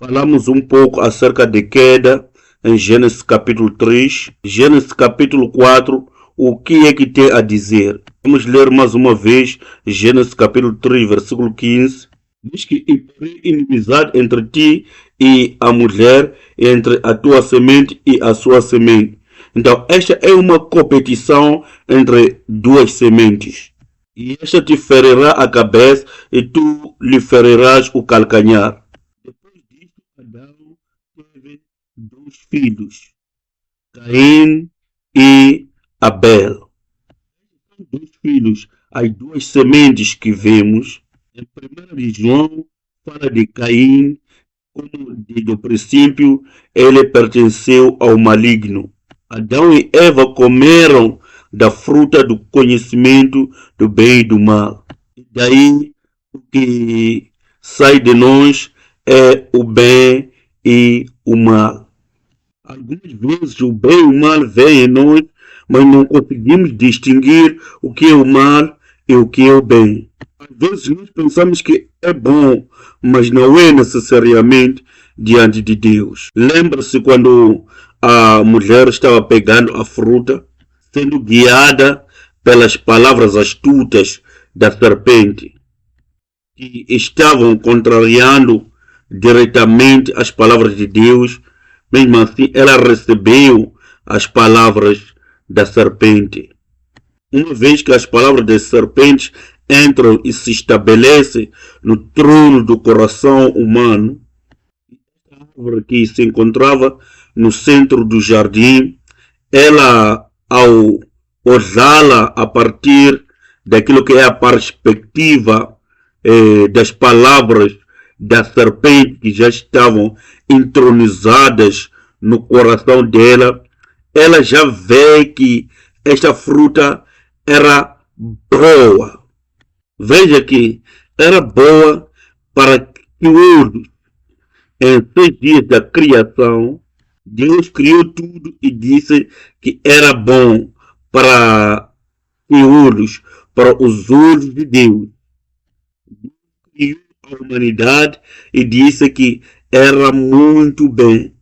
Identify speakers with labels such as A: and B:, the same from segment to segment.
A: Falamos um pouco acerca de queda em Gênesis capítulo 3, Gênesis capítulo 4, o que é que tem a dizer? Vamos ler mais uma vez Gênesis capítulo 3, versículo 15. Diz que imporei inimizade entre ti e a mulher, entre a tua semente e a sua semente. Então, esta é uma competição entre duas sementes. E esta te ferirá a cabeça e tu lhe ferirás o calcanhar. Depois disso, Adão teve dois filhos, Caim e Abel. São dois filhos, as duas sementes que vemos. Em 1 de João, fala de Caim, como desde o princípio ele pertenceu ao maligno. Adão e Eva comeram da fruta do conhecimento do bem e do mal. E daí o que sai de nós é o bem e o mal. Algumas vezes o bem e o mal vêm em nós, mas não conseguimos distinguir o que é o mal e o que é o bem. Às vezes nós pensamos que é bom, mas não é necessariamente diante de Deus. Lembra-se quando a mulher estava pegando a fruta, sendo guiada pelas palavras astutas da serpente, que estavam contrariando diretamente as palavras de Deus. Mesmo assim, ela recebeu as palavras da serpente. Uma vez que as palavras das serpentes entram e se estabelecem no trono do coração humano, a árvore que se encontrava no centro do jardim, ela, ao olhá-la a partir daquilo que é a perspectiva das palavras da serpente que já estavam entronizadas no coração dela, ela já vê que esta fruta era boa. Veja que era boa para que hoje, em 6 dias da criação, Deus criou tudo e disse que era bom para olhos, para os olhos de Deus. Deus criou a humanidade e disse que era muito bem.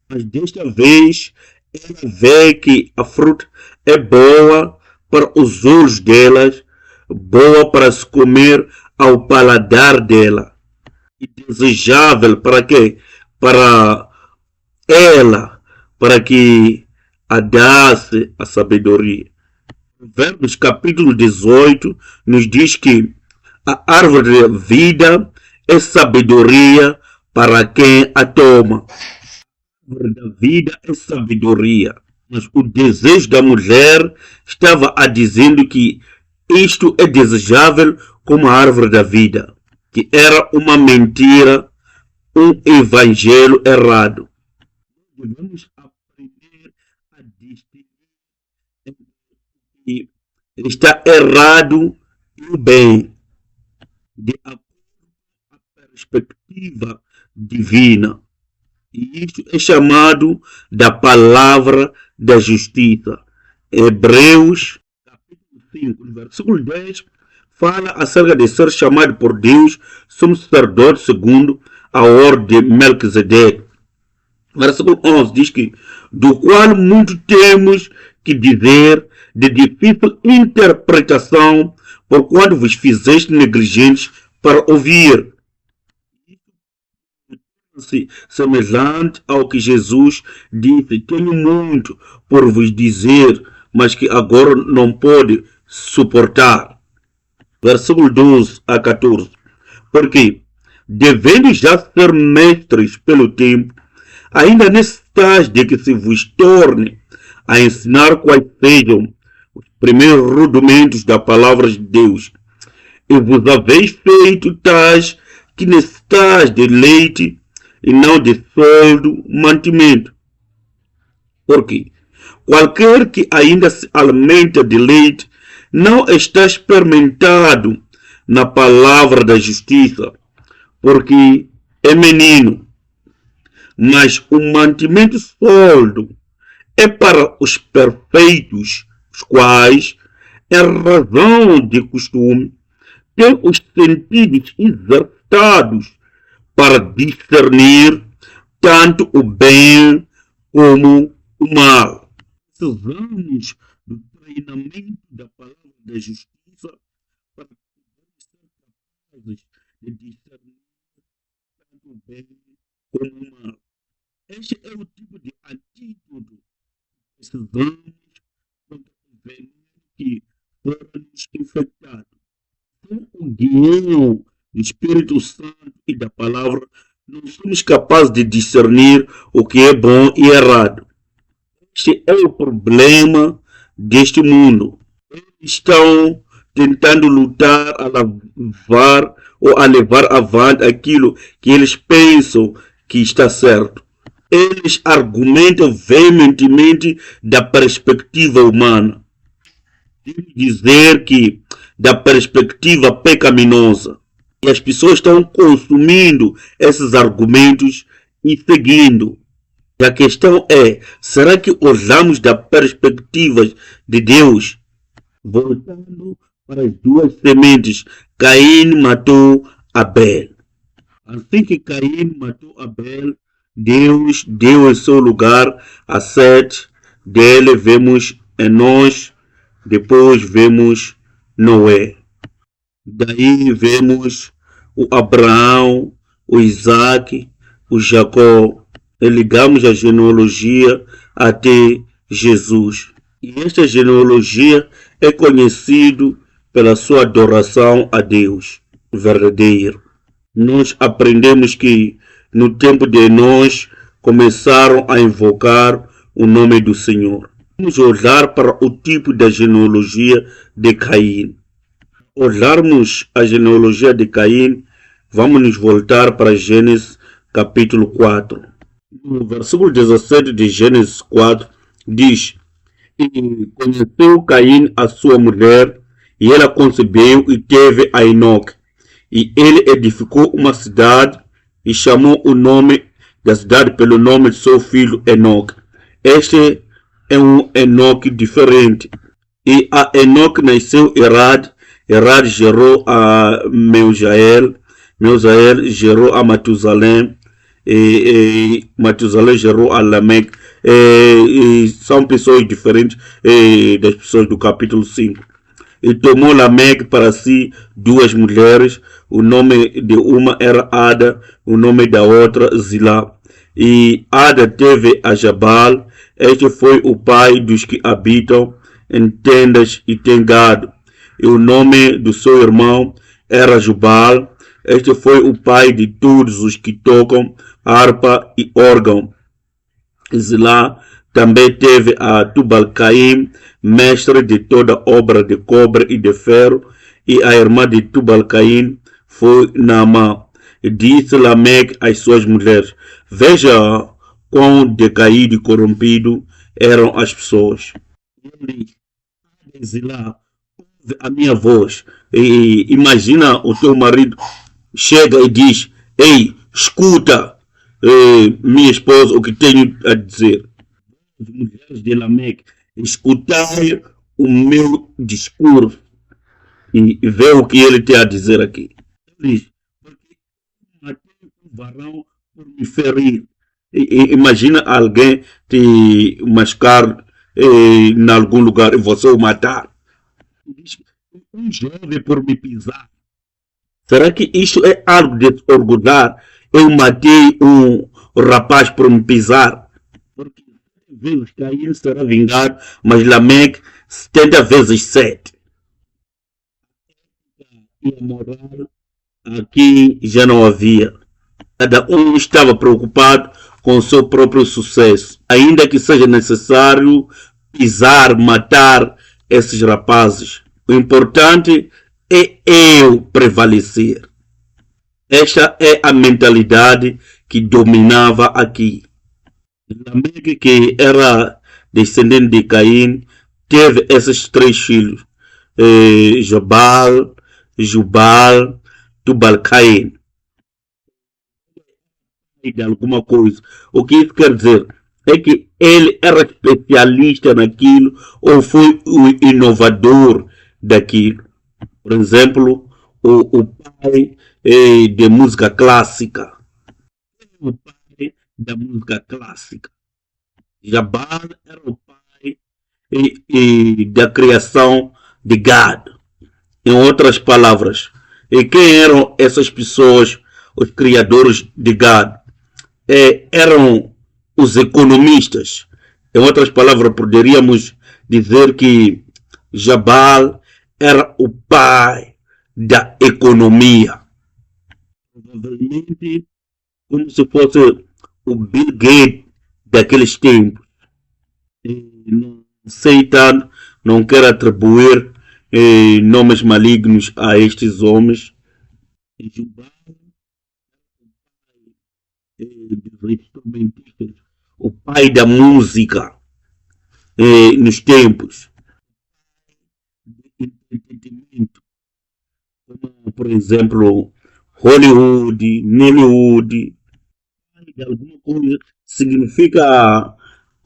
A: Mas desta vez, ela vê que a fruta é boa para os olhos delas, boa para se comer ao paladar dela. E desejável para quê? Para ela, para que a desse a sabedoria. Provérbios capítulo 18 nos diz que a árvore da vida é sabedoria para quem a toma. A árvore da vida é sabedoria. Mas o desejo da mulher estava a dizendo que isto é desejável como a árvore da vida, que era uma mentira, um evangelho errado. Devemos aprender a distinguir entre o que está errado e o bem, de acordo com a perspectiva divina. E isto é chamado da palavra da justiça. Hebreus, capítulo 5, versículo 10, fala acerca de ser chamado por Deus sumo sacerdote segundo a ordem de Melquisedeque. Versículo 11 diz que, do qual muito temos que dizer, de difícil interpretação, porquanto vos fizeste negligentes para ouvir. Semelhante ao que Jesus disse: tenho muito por vos dizer, mas que agora não pode suportar. Versículo 12 a 14. Porque, devendo já ser mestres pelo tempo, ainda necessitais de que se vos torne a ensinar quais sejam os primeiros rudimentos da palavra de Deus. E vos haveis feito tais que necessitais de leite e não de sólido mantimento. Porque qualquer que ainda se alimenta de leite não está experimentado na palavra da justiça, porque é menino. Mas o mantimento sólido é para os perfeitos, os quais, em razão de costume, têm os sentidos exercitados para discernir tanto o bem como o mal. Precisamos do treinamento da palavra da justiça para podermos ser capazes de discernir tanto o bem como o mal. Este é o tipo de antídoto que precisamos contra o veneno que fora nos infectado. Com o guião do Espírito Santo e da palavra, não somos capazes de discernir o que é bom e errado. Este é o problema deste mundo. Eles estão tentando lutar a lavar ou a levar avante aquilo que eles pensam que está certo. Eles argumentam veementemente da perspectiva humana. Devo dizer que da perspectiva pecaminosa. E as pessoas estão consumindo esses argumentos e seguindo. E a questão é, será que olhamos da perspectiva de Deus? Voltando para as duas sementes, Caim matou Abel. Assim que Caim matou Abel, Deus deu em seu lugar a Sete. Dele vemos Enós, depois vemos Noé. Daí vemos o Abraão, o Isaac, o Jacó. E ligamos a genealogia até Jesus. E esta genealogia é conhecida pela sua adoração a Deus verdadeiro. Nós aprendemos que no tempo de Enós começaram a invocar o nome do Senhor. Vamos olhar para o tipo da genealogia de Caim. Olharmos a genealogia de Caim, vamos nos voltar para Gênesis capítulo 4. No versículo 17 de Gênesis 4 diz: E conheceu Caim a sua mulher, e ela concebeu e teve a Enoque. E ele edificou uma cidade e chamou o nome da cidade pelo nome de seu filho Enoque. Este é um Enoque diferente. E a Enoque nasceu Irad. Irad gerou a Meujael. Meujael gerou a Matusalém. E Matusalém gerou a Lameque. São pessoas diferentes das pessoas do capítulo 5. E tomou Lameque para si duas mulheres. O nome de uma era Ada, o nome da outra Zilá. E Ada teve a Jabal. Este foi o pai dos que habitam em tendas e têm gado. E o nome do seu irmão era Jubal. Este foi o pai de todos os que tocam harpa e órgão. Zilá também teve a Tubal-Caim, mestre de toda obra de cobre e de ferro, e a irmã de Tubal-Caim foi Naamá. E disse Lameque às suas mulheres: Veja quão decaído e corrompido eram as pessoas. Zilá, ouve a minha voz. E imagina o teu marido chega e diz: Ei, escuta, minha esposa, o que tenho a dizer. As mulheres de Lameque, escutai o meu discurso e vê o que ele tem a dizer aqui. Ele diz: Porque matei um varão por me ferir. Imagina alguém te machucar em algum lugar e você o matar. Um jovem por me pisar. Será que isso é algo de se orgulhar? Eu matei um rapaz por me pisar. Porque vezes Caim será vingado, mas Lameque 70 vezes 7. E a moral aqui já não havia. Cada um estava preocupado com o seu próprio sucesso, ainda que seja necessário pisar, matar esses rapazes. O importante é eu prevalecer. Esta é a mentalidade que dominava aqui. Lameque, que era descendente de Caim, teve esses três filhos: Jabal, Jubal, Tubal-Caim. De alguma coisa. O que isso quer dizer? É que ele era especialista naquilo ou foi o inovador daquilo. Por exemplo, o pai de música clássica. O pai da música clássica. Jabal era o pai da criação de gado. Em outras palavras, e quem eram essas pessoas, os criadores de gado? Eram os economistas. Em outras palavras, poderíamos dizer que Jabal era o pai da economia. Provavelmente como se fosse o Bill Gates daqueles tempos. Não sei tanto, não quero atribuir nomes malignos a estes homens. Jubal, dos instrumentistas, o pai da música nos tempos. Entretenimento, como por exemplo Hollywood, Nollywood, de alguma coisa significa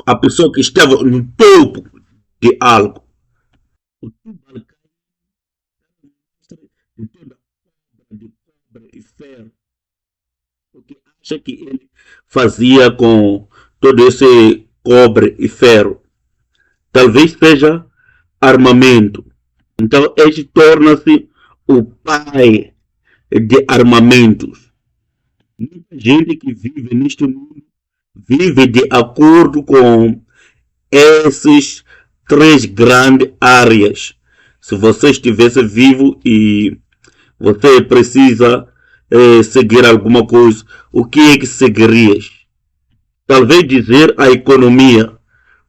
A: a pessoa que estava no topo de algo. O Tubal de toda obra de cobre e ferro. O que acha que ele fazia com todo esse cobre e ferro? Talvez seja armamento. Então este torna-se o pai de armamentos. Muita gente que vive neste mundo vive de acordo com essas três grandes áreas. Se você estivesse vivo e você precisa seguir alguma coisa, o que é que seguirias? Talvez dizer a economia,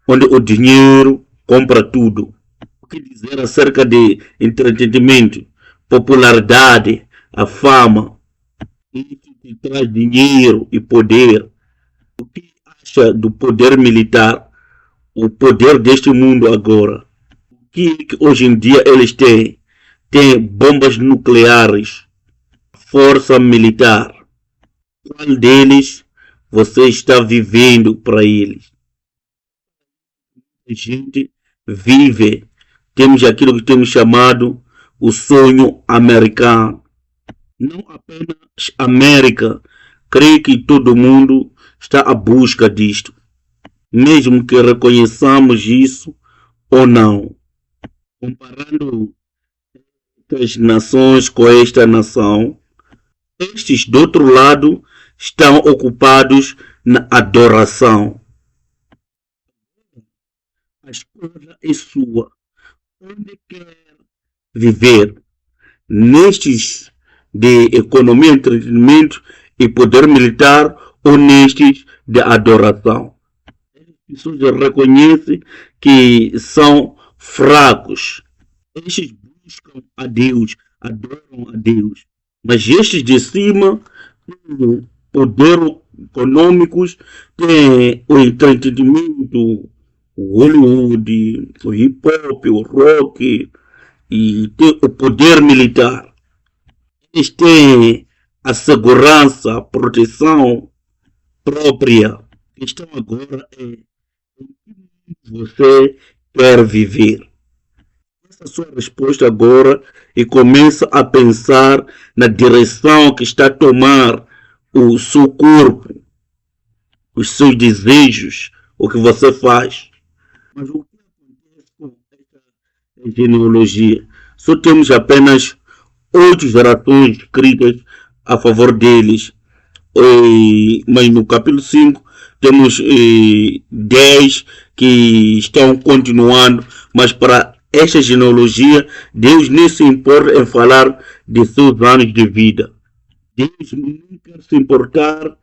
A: onde o dinheiro compra tudo. O que dizer acerca de entretenimento, popularidade, a fama? Isso que traz dinheiro e poder. O que acha do poder militar? O poder deste mundo agora? O que hoje em dia eles têm? Tem bombas nucleares, força militar. Qual deles você está vivendo para eles? A gente vive, temos aquilo que temos chamado o sonho americano. Não apenas América, creio que todo mundo está à busca disto, mesmo que reconheçamos isso ou não. Comparando as nações com esta nação, estes do outro lado estão ocupados na adoração. A escolha é sua. Onde quer viver? Nestes de economia, entretenimento e poder militar ou nestes de adoração? As pessoas reconhecem que são fracos. Estes buscam a Deus, adoram a Deus. Mas estes de cima têm poder econômicos, têm o entretenimento, o Hollywood, o hip hop, o rock e tem o poder militar. Eles têm a segurança, a proteção própria. A questão agora é em que você quer viver. Essa é a sua resposta agora e começa a pensar na direção que está a tomar o seu corpo, os seus desejos, o que você faz. Mas o que acontece com essa genealogia? Só temos apenas 8 gerações escritas a favor deles. Mas no capítulo 5 temos 10 que estão continuando, mas para esta genealogia Deus nem se importa em falar de seus anos de vida. Deus não quer se importar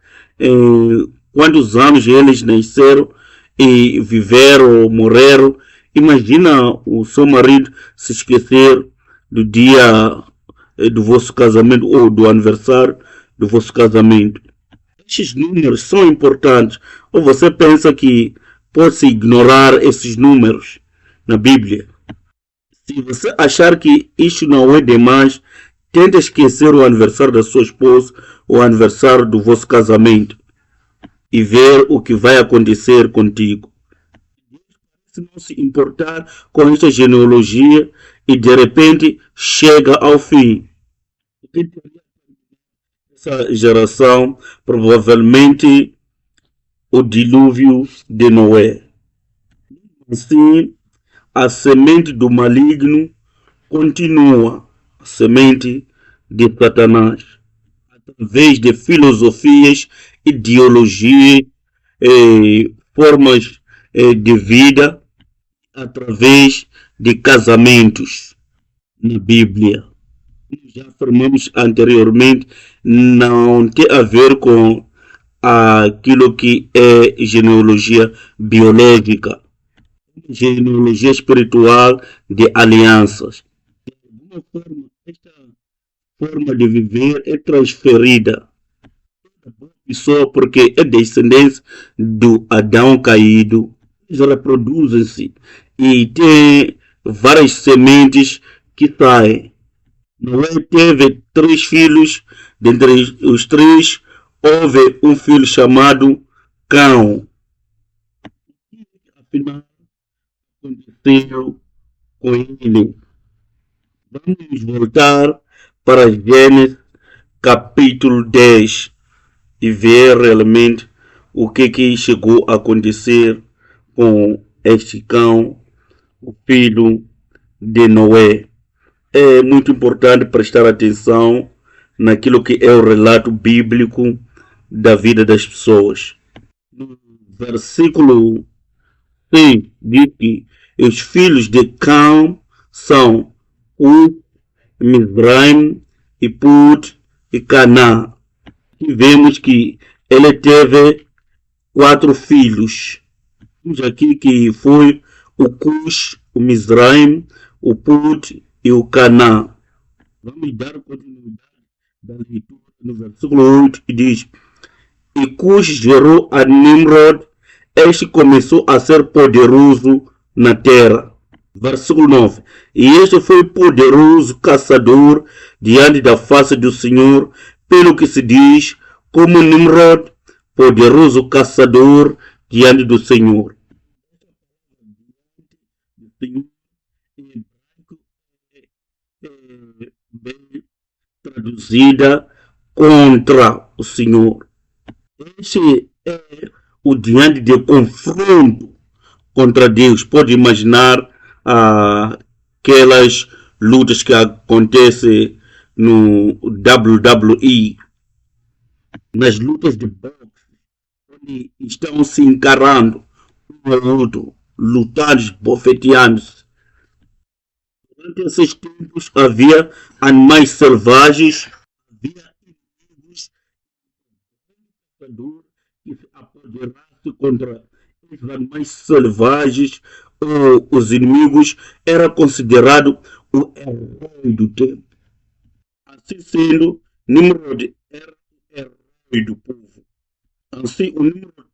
A: quantos anos eles nasceram e viveram ou morreram. Imagina o seu marido se esquecer do dia do vosso casamento ou do aniversário do vosso casamento. Estes números são importantes. Ou você pensa que pode-se ignorar esses números na Bíblia? Se você achar que isto não é demais, tenta esquecer o aniversário da sua esposa, o aniversário do vosso casamento e ver o que vai acontecer contigo. Se não se importar com esta genealogia e de repente chega ao fim. Essa geração provavelmente o dilúvio de Noé. Assim, a semente do maligno continua, a semente de Satanás, através de filosofias, ideologias, formas de vida, através de casamentos na Bíblia. Já afirmamos anteriormente, não tem a ver com aquilo que é genealogia biológica, genealogia espiritual de alianças. De alguma forma, esta forma de viver é transferida só porque é descendência do Adão caído. Eles reproduzem-se e tem várias sementes que saem. Noé teve 3 filhos, dentre os 3 houve um filho chamado Cão. Afinal, aconteceu com ele. Vamos voltar para Gênesis capítulo 10 e ver realmente o que chegou a acontecer com este Cão, o filho de Noé. É muito importante prestar atenção naquilo que é o relato bíblico da vida das pessoas. No versículo 6 diz que os filhos de Cão são Uz, Mizraim, e Put e Canaã. E vemos que ele teve 4 filhos. Vemos aqui que foi o Cush, o Mizraim, o Put e o Canaã. Vamos dar continuidade da leitura no versículo 8 e diz: E Cush gerou a Nimrod, este começou a ser poderoso na terra. Versículo 9: E este foi poderoso caçador diante da face do Senhor, pelo que se diz, como Nimrod, poderoso caçador diante do Senhor. Bem traduzida contra o Senhor. Este é o diante de confronto contra Deus. Pode imaginar aquelas lutas que acontecem no WWE, nas lutas de boxe, onde estão se encarando um ao outro, lutando, bofeteando-se. Durante esses tempos havia animais selvagens, havia inimigos que se apoderassem contra os animais selvagens, ou os inimigos, era considerado o herói do tempo. Assim sendo, Nimrod era o herói do povo. Assim, o Nimrod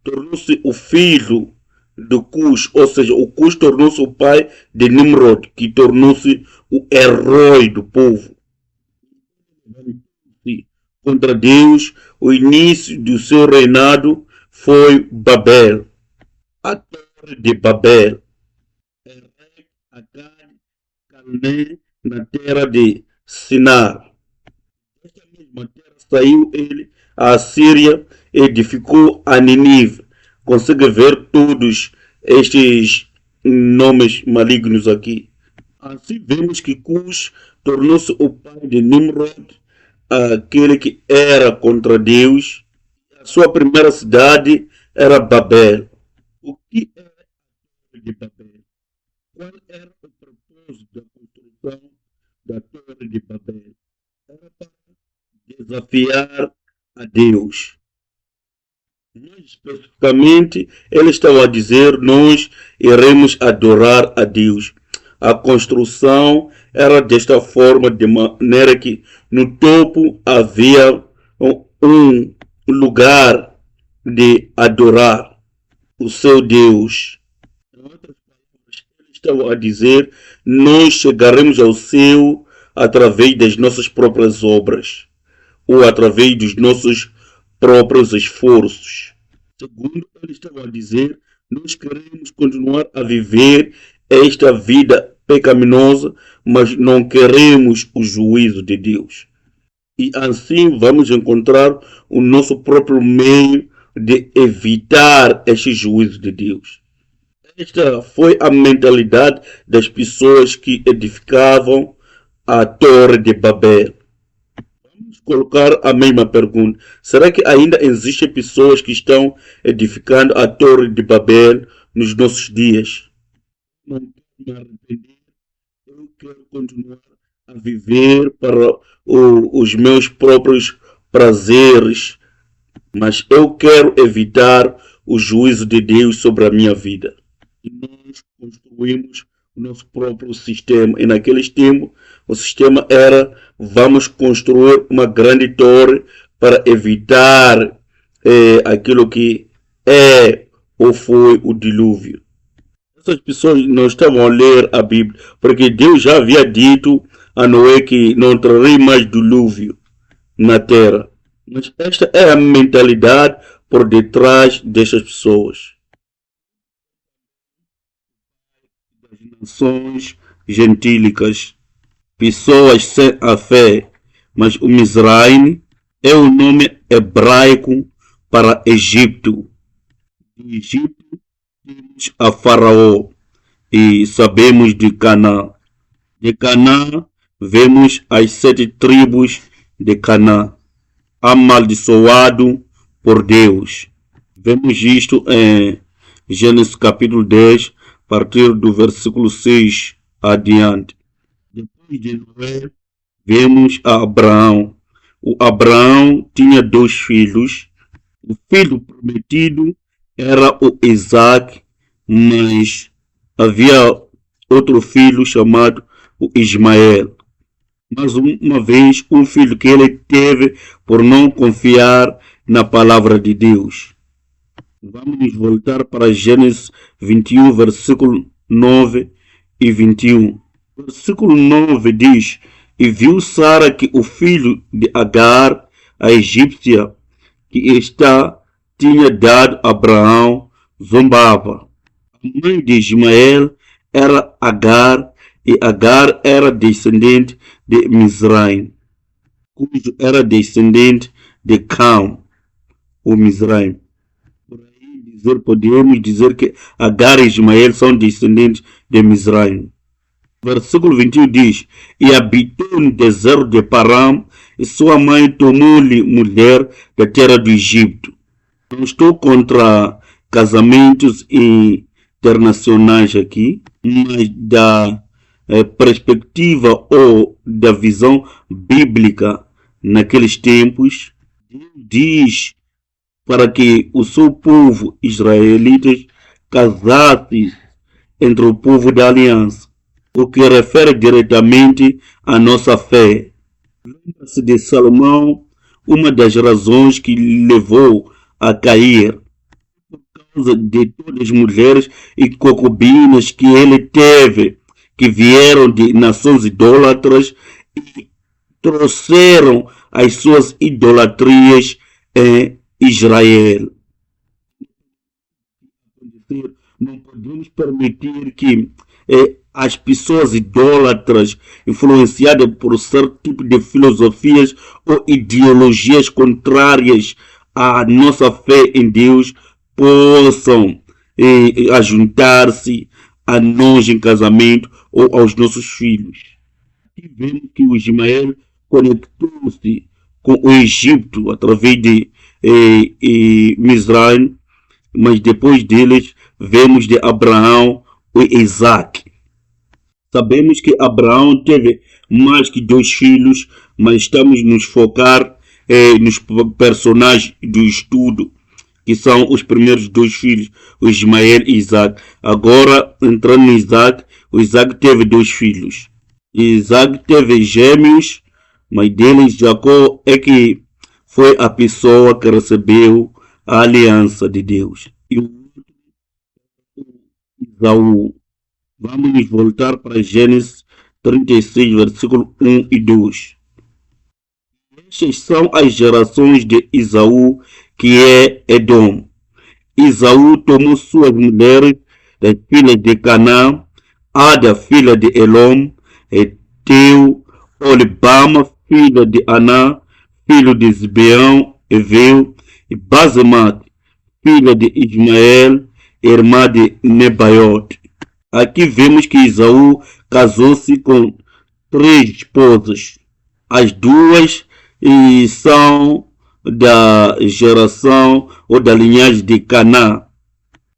A: tornou-se o filho do Cush, ou seja, o Cush tornou-se o pai de Nimrod, que tornou-se o herói do povo. Contra Deus, o início do seu reinado foi Babel, a torre de Babel. Calné, na terra de Sinar. Desta mesma terra saiu ele à Síria e edificou a Nínive. Consegue ver todos estes nomes malignos aqui. Assim vemos que Cush tornou-se o pai de Nimrod, aquele que era contra Deus. A sua primeira cidade era Babel. O que era a torre de Babel? Qual era o propósito da construção da torre de Babel? Era para desafiar a Deus. Mais especificamente, ele estava a dizer: nós iremos adorar a Deus. A construção era desta forma, de maneira que no topo havia um lugar de adorar o seu Deus. Em outras palavras, ele estava a dizer: nós chegaremos ao céu através das nossas próprias obras, ou através dos nossos próprios esforços. Segundo, ele estava a dizer: nós queremos continuar a viver esta vida pecaminosa, mas não queremos o juízo de Deus. E assim vamos encontrar o nosso próprio meio de evitar este juízo de Deus. Esta foi a mentalidade das pessoas que edificavam a Torre de Babel. Vamos colocar a mesma pergunta. Será que ainda existem pessoas que estão edificando a Torre de Babel nos nossos dias? Não quero me arrepender. Eu quero continuar a viver para os meus próprios prazeres, mas eu quero evitar o juízo de Deus sobre a minha vida. E nós construímos o nosso próprio sistema. E naqueles tempos, o sistema era: vamos construir uma grande torre para evitar aquilo que é ou foi o dilúvio. Essas pessoas não estavam a ler a Bíblia, porque Deus já havia dito a Noé que não traria mais dilúvio na terra. Mas esta é a mentalidade por detrás destas pessoas. Das nações gentílicas, pessoas sem a fé, mas o Mizraim é o nome hebraico para Egito. Do Egito temos a Faraó e sabemos de Canaã. De Canaã vemos as 7 tribos de Canaã, amaldiçoado por Deus. Vemos isto em Gênesis capítulo 10, a partir do versículo 6 adiante. Depois de Noé, vemos a Abraão. O Abraão tinha 2 filhos. O filho prometido era o Isaac, mas havia outro filho chamado o Ismael. Mais uma vez, um filho que ele teve por não confiar na palavra de Deus. Vamos voltar para Gênesis 21, versículo 9 e 21. Versículo 9 diz: E viu Sara que o filho de Agar, a egípcia, que tinha dado a Abraão, zombava. A mãe de Ismael era Agar, e Agar era descendente de Mizraim, cujo era descendente de Cam, o Mizraim. Por aí podemos dizer que Agar e Ismael são descendentes de Mizraim. Versículo 21 diz: E habitou no deserto de Param, e sua mãe tomou-lhe mulher da terra do Egito. Não estou contra casamentos internacionais aqui, mas da perspectiva ou da visão bíblica naqueles tempos, Deus diz para que o seu povo israelitas casasse entre o povo da aliança, o que refere diretamente à nossa fé. Lembra-se de Salomão, uma das razões que lhe levou a cair, por causa de todas as mulheres e concubinas que ele teve, que vieram de nações idólatras e trouxeram as suas idolatrias em Israel. Não podemos permitir que as pessoas idólatras, influenciadas por certo tipo de filosofias ou ideologias contrárias à nossa fé em Deus, possam ajuntar-se a nós em casamento ou aos nossos filhos. E vemos que o Ismael conectou-se com o Egito através de Mizraim, mas depois deles vemos de Abraão o Isaac. Sabemos que Abraão teve mais que 2 filhos, mas estamos nos focar nos personagens do estudo, que são os primeiros 2 filhos, o Ismael e Isaac. Agora, entrando no Isaac, o Isaac teve 2 filhos. Isaac teve gêmeos, mas deles Jacó é que foi a pessoa que recebeu a aliança de Deus. E o outro, Isaú. Vamos voltar para Gênesis 36, versículo 1 e 2. Estas são as gerações de Isaú, que é Edom. Isaú tomou suas mulheres das filhas de Canaã, Ada, filha de Elom, Eteu, Olibama, filha de Aná, filho de Zibeão, Eveu, e Basemate, filha de Ismael, irmã de Nebaiote. Aqui vemos que Esaú casou-se com 3 esposas. As duas são da geração ou da linhagem de Canaã.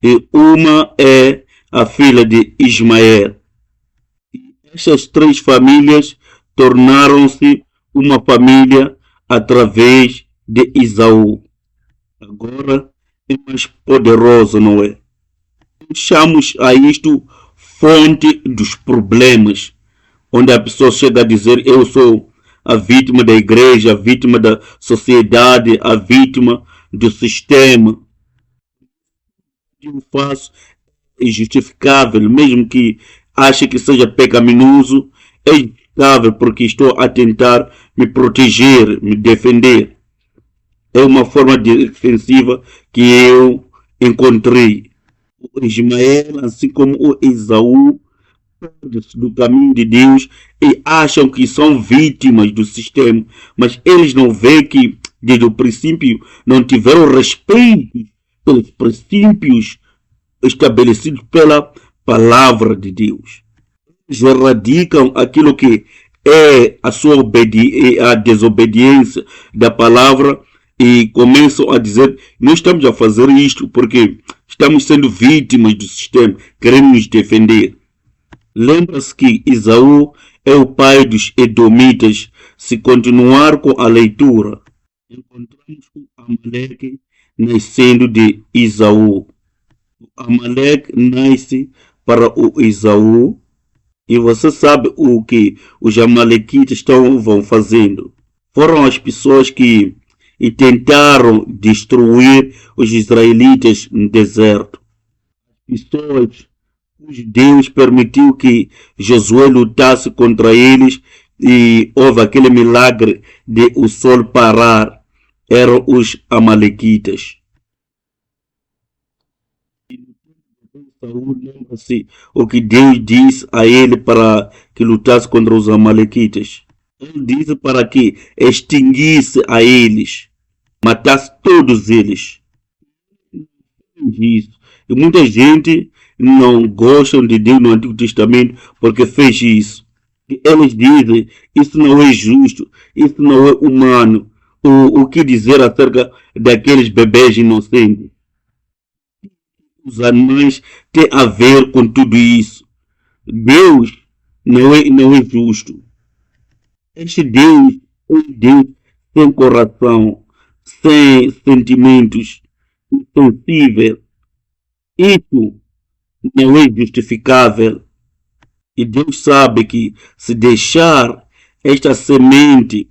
A: E uma é a filha de Ismael. Essas 3 famílias tornaram-se uma família através de Esaú. Agora é mais poderoso, não é? Chamamos a isto fonte dos problemas, onde a pessoa chega a dizer: eu sou a vítima da igreja, a vítima da sociedade, a vítima do sistema. Eu faço é justificável, mesmo que ache que seja pecaminoso, é justificável porque estou a tentar me proteger, me defender. É uma forma defensiva que eu encontrei. O Ismael, assim como o Esaú, perdem-se do caminho de Deus e acham que são vítimas do sistema, mas eles não veem que desde o princípio não tiveram respeito pelos princípios estabelecidos pela palavra de Deus. Eles erradicam aquilo que é a desobediência da palavra e começam a dizer: não estamos a fazer isto porque estamos sendo vítimas do sistema, queremos nos defender. Lembra-se que Esaú é o pai dos Edomitas. Se continuar com a leitura, encontramos o Amaleque nascendo de Esaú. O Amaleque nasce para o Esaú. E você sabe o que os amalequitas vão fazendo. Foram as pessoas que tentaram destruir os israelitas no deserto. Pessoas cujo Deus permitiu que Josué lutasse contra eles e houve aquele milagre de o sol parar. Eram os amalequitas. Saúl lembra-se o que Deus disse a ele para que lutasse contra os amalequitas. Ele disse para que extinguisse a eles, matasse todos eles. Isso. E muita gente não gosta de Deus no Antigo Testamento porque fez isso. E eles dizem: isso não é justo, isso não é humano. O que dizer acerca daqueles bebês inocentes? Os animais têm a ver com tudo isso. Deus não é justo. Este Deus é um Deus sem coração, sem sentimentos, insensível. Isso não é justificável. E Deus sabe que se deixar esta semente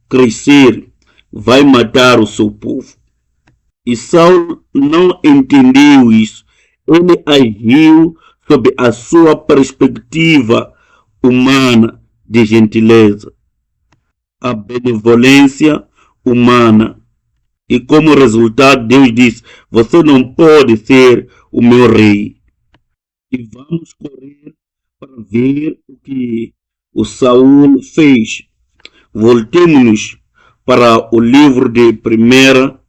A: crescer, vai matar o seu povo. E Saul não entendeu isso. Ele agiu sob a sua perspectiva humana de gentileza, a benevolência humana. E como resultado, Deus disse: você não pode ser o meu rei. E vamos correr para ver o que o Saul fez. Voltemos para o livro de 1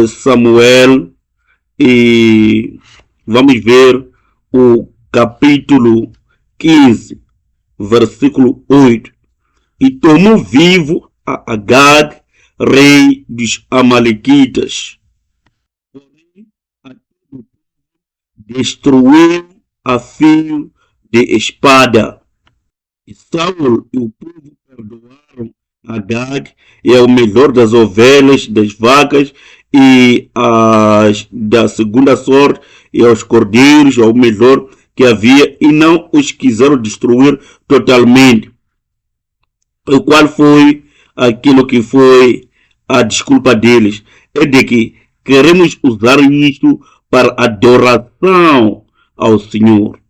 A: Samuel e vamos ver o capítulo 15, versículo 8. E tomou vivo a Agag, rei dos Amalequitas. Porém, destruiu a fio de espada. E Saul e o povo perdoaram Agag e ao melhor das ovelhas, das vacas e da segunda sorte e aos cordeiros, ao melhor que havia, e não os quiseram destruir totalmente. O qual foi aquilo que foi a desculpa deles? É de que queremos usar isto para adoração ao Senhor.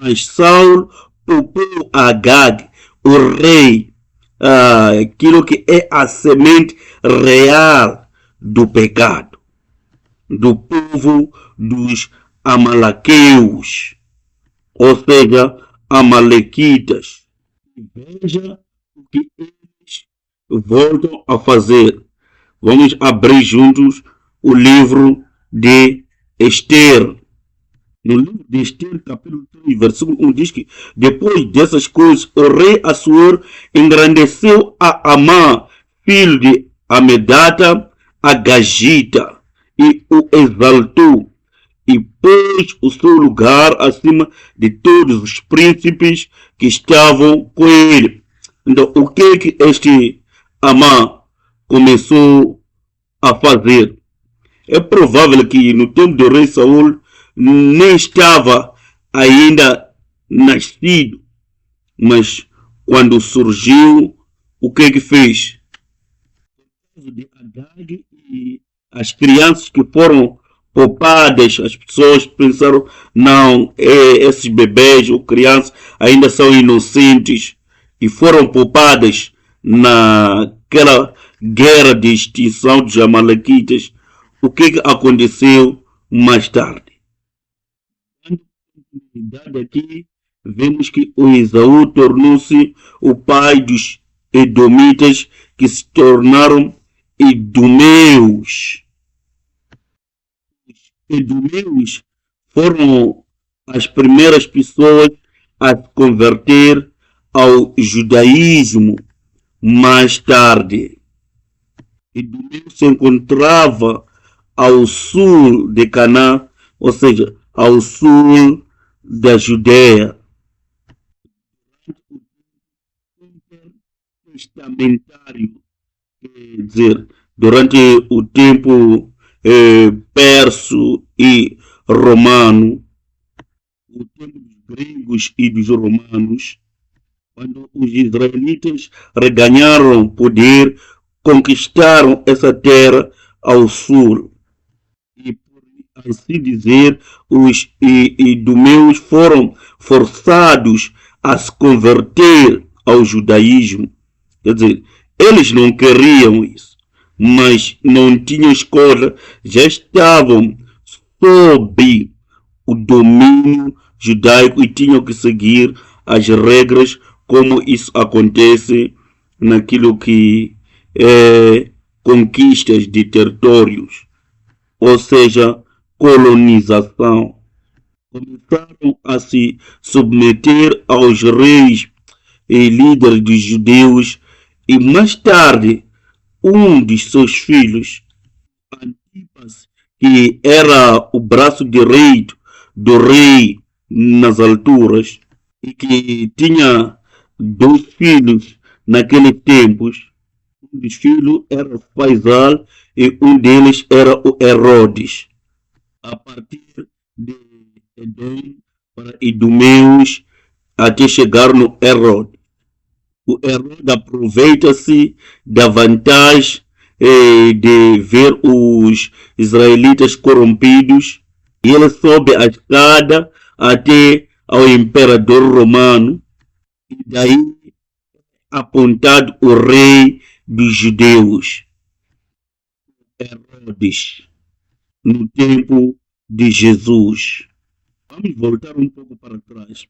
A: Mas Saul poupou Agag, o rei, aquilo que é a semente real do pecado, do povo dos amalequeus, ou seja, amalequitas. Veja o que eles voltam a fazer. Vamos abrir juntos o livro de Esther. No livro de Esther, capítulo 3, versículo 1, diz que depois dessas coisas, o rei Assuero engrandeceu a Amã, filho de Amedata, a Gagita, e o exaltou, e pôs o seu lugar acima de todos os príncipes que estavam com ele. Então, o que este Amã começou a fazer? É provável que no tempo do rei Saul nem estava ainda nascido, mas quando surgiu, o que fez? De Agag e as crianças que foram poupadas, as pessoas pensaram, não, esses bebês ou crianças ainda são inocentes e foram poupadas naquela guerra de extinção dos Amalequitas. O que aconteceu mais tarde? Aqui vemos que o Esaú tornou-se o pai dos edomitas, que se tornaram edomeus. Os edomeus foram as primeiras pessoas a se converter ao judaísmo mais tarde. Edomeu se encontrava ao sul de Canaã, ou seja, ao sul da Judéia. Testamentário, quer dizer, durante o tempo perso e romano, o tempo dos gregos e dos romanos, quando os israelitas reganharam poder, conquistaram essa terra ao sul. E por assim dizer, os idumeus foram forçados a se converter ao judaísmo. Quer dizer, eles não queriam isso, mas não tinham escolha, já estavam sob o domínio judaico e tinham que seguir as regras, como isso acontece naquilo que é conquistas de territórios, ou seja, colonização. Começaram a se submeter aos reis e líderes dos judeus, e mais tarde um de seus filhos, Antipas, que era o braço direito do rei nas alturas e que tinha 2 filhos naqueles tempos. Um dos filhos era Faisal e um deles era o Herodes. A partir de Edom para Idumeus até chegar no Herodes. O Herodes aproveita-se da vantagem de ver os israelitas corrompidos e ele sobe a escada até ao imperador romano e daí apontado o rei dos judeus, Herodes, no tempo de Jesus. Vamos voltar um pouco para trás.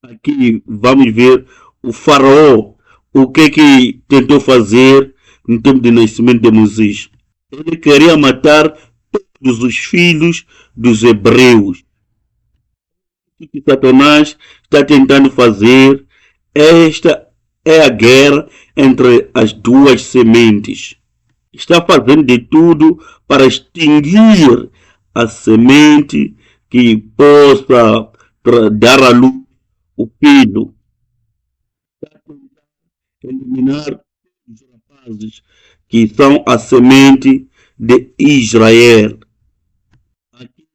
A: Aqui vamos ver o faraó, o que tentou fazer no tempo do nascimento de Moisés. Ele queria matar todos os filhos dos hebreus. O que Satanás está tentando fazer, esta é a guerra entre as duas sementes. Está fazendo de tudo para extinguir a semente que possa dar à luz o filho. Está tentando eliminar os rapazes que são a semente de Israel. Aqui,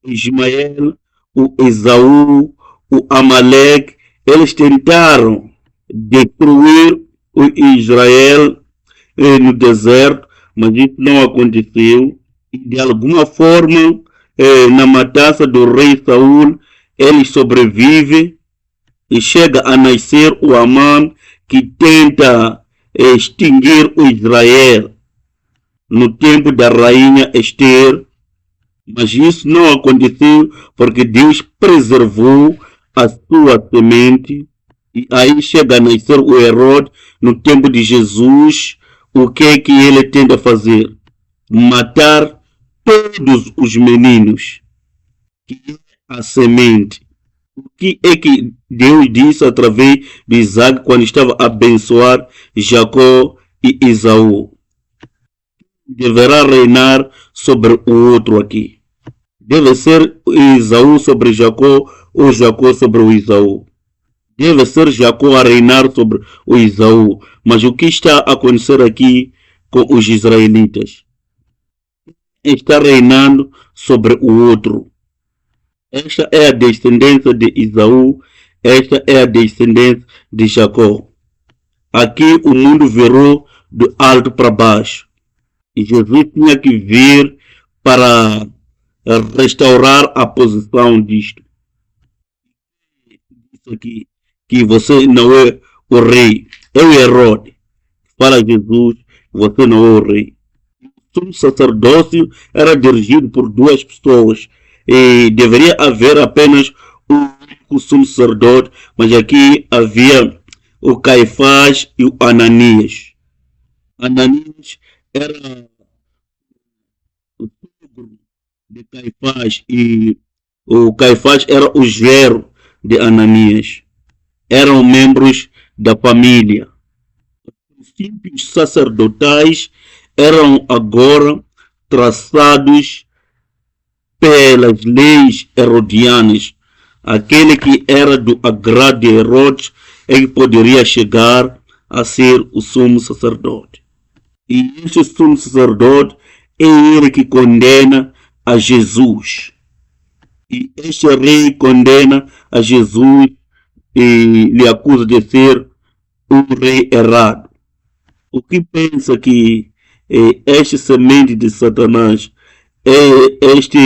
A: Ismael, o Esaú, o Amaleque, eles tentaram destruir o Israel no deserto, mas isso não aconteceu. E de alguma forma, na matança do rei Saul, ele sobrevive e chega a nascer o Amã, que tenta extinguir o Israel no tempo da rainha Esther. Mas isso não aconteceu porque Deus preservou a sua semente. E aí chega a nascer o Herodes no tempo de Jesus, o que é que ele tenta fazer? Matar todos os meninos, que é a semente. O que é que Deus disse através de Isaac quando estava a abençoar Jacó e Esaú? Deverá reinar sobre o outro aqui. Deve ser Esaú sobre Jacó ou Jacó sobre o Esaú. Deve ser Jacó a reinar sobre o Esaú. Mas o que está a acontecer aqui com os israelitas? Está reinando sobre o outro. Esta é a descendência de Esaú, esta é a descendência de Jacó. Aqui o mundo virou do alto para baixo. E Jesus tinha que vir para restaurar a posição disto. Isso aqui, que você não é o rei, é o Herodes. Fala Jesus, você não é o rei. O sacerdócio era dirigido por duas pessoas e deveria haver apenas um único sumo sacerdote, mas aqui havia o Caifás e o Ananias. Ananias era o sogro de Caifás e o Caifás era o genro de Ananias. Eram membros da família. Os princípios sacerdotais eram agora traçados pelas leis herodianas. Aquele que era do agrado de Herodes é que poderia chegar a ser o sumo sacerdote. E este sumo sacerdote é ele que condena a Jesus. E este rei condena a Jesus e lhe acusa de ser um rei errado. O que pensa que este semente de Satanás é esta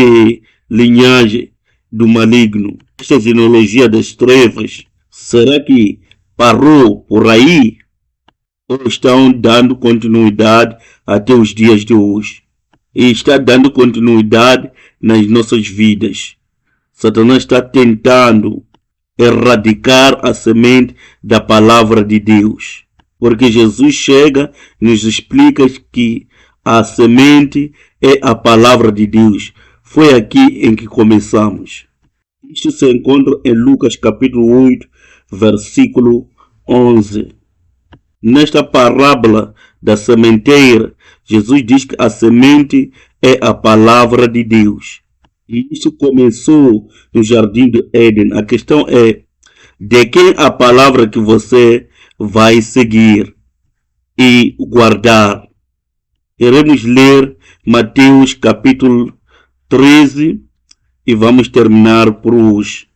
A: linhagem do maligno, esta genealogia das trevas? Será que parou por aí? Ou estão dando continuidade até os dias de hoje? E está dando continuidade nas nossas vidas. Satanás está tentando erradicar a semente da palavra de Deus. Porque Jesus chega e nos explica que a semente é a palavra de Deus. Foi aqui em que começamos. Isto se encontra em Lucas capítulo 8, versículo 11. Nesta parábola da sementeira, Jesus diz que a semente é a palavra de Deus. E isso começou no jardim do Éden. A questão é de quem a palavra que você vai seguir e guardar. Iremos ler Mateus capítulo 13 e vamos terminar por hoje.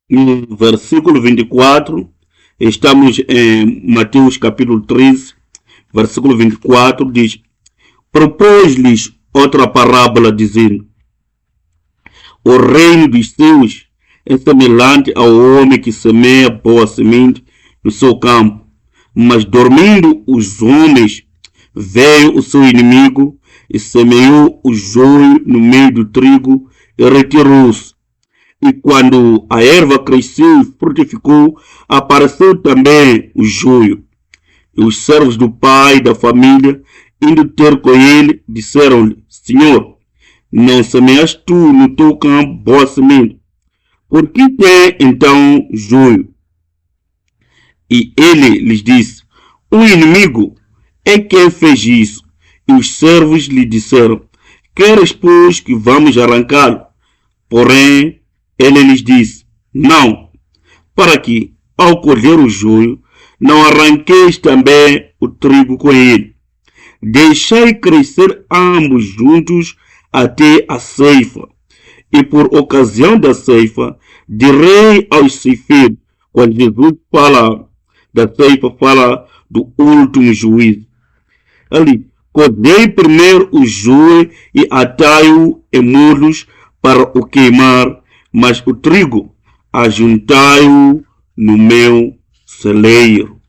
A: No versículo 24, estamos em Mateus capítulo 13, versículo 24, diz: propôs-lhes outra parábola, dizendo: o reino dos céus é semelhante ao homem que semeia boa semente no seu campo. Mas dormindo os homens, veio o seu inimigo e semeou o joio no meio do trigo e retirou-se. E quando a erva cresceu e frutificou, apareceu também o joio. E os servos do pai da família, indo ter com ele, disseram-lhe: Senhor, não semeaste tu no teu campo boa semente? Por que tem então joio? E ele lhes disse: o inimigo é quem fez isso. E os servos lhe disseram: queres, pois, que vamos arrancá-lo? Porém, ele lhes disse: não, para que, ao colher o joio, não arranqueis também o trigo com ele. Deixai crescer ambos juntos até a ceifa. E por ocasião da ceifa, direi aos ceifeiros. Quando Jesus fala da ceifa, fala do último juízo. Ali, colhei primeiro o joio e atai-o em molos para o queimar, mas o trigo ajuntai-o no meu celeiro.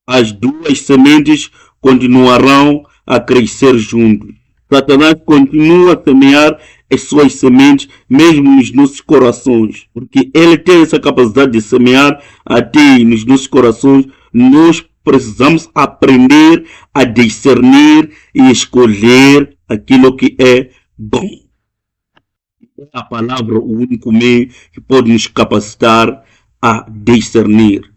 A: As duas sementes continuarão a crescer juntos. Satanás continua a semear as suas sementes mesmo nos nossos corações, porque ele tem essa capacidade de semear até nos nossos corações. Nós precisamos aprender a discernir e escolher aquilo que é bom. A palavra, o único meio que pode nos capacitar a discernir.